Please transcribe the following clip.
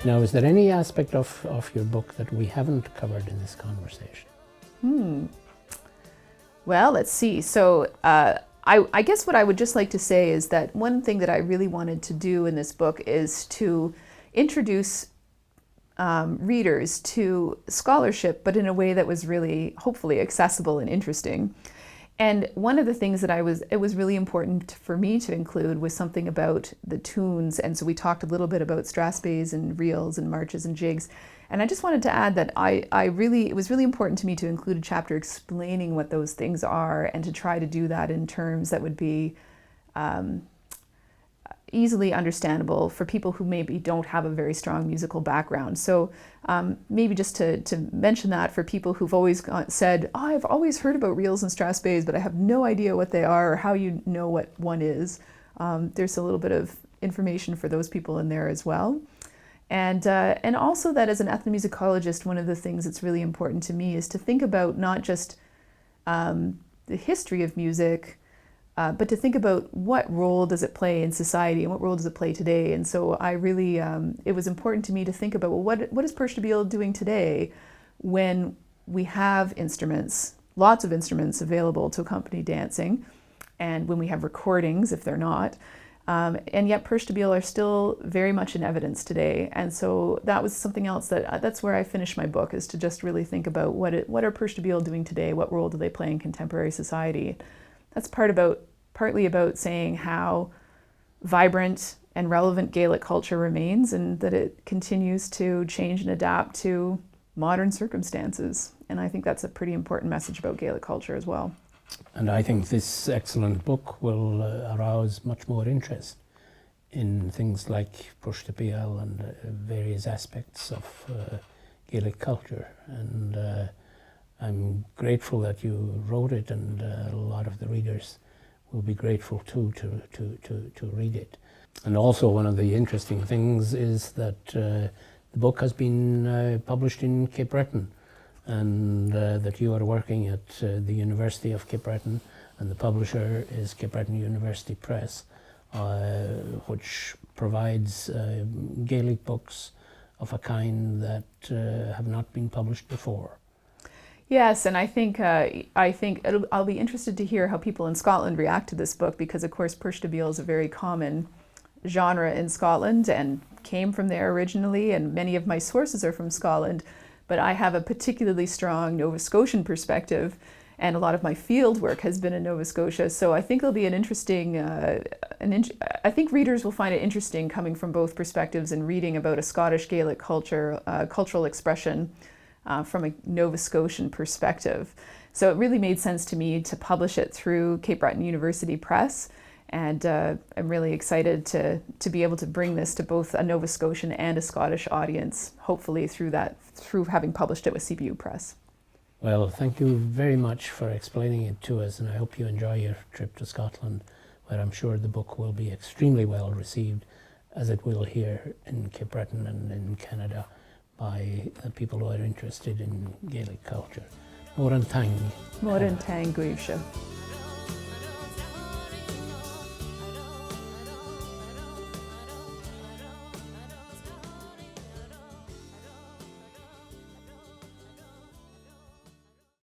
Now, is there any aspect of your book that we haven't covered in this conversation? Well, let's see. So I guess what I would just like to say is that one thing that I really wanted to do in this book is to introduce readers to scholarship, but in a way that was really, hopefully, accessible and interesting. And one of the things that it was really important for me to include was something about the tunes. And so we talked a little bit about strathspeys and reels and marches and jigs. And I just wanted to add that it was really important to me to include a chapter explaining what those things are and to try to do that in terms that would be easily understandable for people who maybe don't have a very strong musical background. So maybe just to mention that for people who've always said, oh, I've always heard about reels and strathspeys, but I have no idea what they are or how you know what one is. There's a little bit of information for those people in there as well. And also that as an ethnomusicologist, one of the things that's really important to me is to think about not just the history of music, but to think about what role does it play in society and what role does it play today. And so I really, it was important to me to think about, well, what is puirt-a-beul doing today when we have instruments, lots of instruments available to accompany dancing, and when we have recordings, if they're not, and yet puirt-a-beul are still very much in evidence today. And so that was something else that's where I finished my book, is to just really think about what are puirt-a-beul doing today, what role do they play in contemporary society. That's partly about saying how vibrant and relevant Gaelic culture remains and that it continues to change and adapt to modern circumstances. And I think that's a pretty important message about Gaelic culture as well. And I think this excellent book will arouse much more interest in things like puirt-a-beul and various aspects of Gaelic culture. And I'm grateful that you wrote it, and a lot of the readers will be grateful too to read it. And also one of the interesting things is that the book has been published in Cape Breton, and that you are working at the University of Cape Breton, and the publisher is Cape Breton University Press, which provides Gaelic books of a kind that have not been published before. Yes, and I think I'll be interested to hear how people in Scotland react to this book, because of course puirt-a-beul is a very common genre in Scotland and came from there originally, and many of my sources are from Scotland, but I have a particularly strong Nova Scotian perspective, and a lot of my field work has been in Nova Scotia. So I think it'll be an interesting, I think readers will find it interesting coming from both perspectives and reading about a Scottish Gaelic culture, cultural expression from a Nova Scotian perspective. So it really made sense to me to publish it through Cape Breton University Press, and I'm really excited to be able to bring this to both a Nova Scotian and a Scottish audience, hopefully through having published it with CBU Press. Well, thank you very much for explaining it to us, and I hope you enjoy your trip to Scotland, where I'm sure the book will be extremely well received, as it will here in Cape Breton and in Canada, by people who are interested in Gaelic culture. Mór an tang. Mór an tang, Guibsha.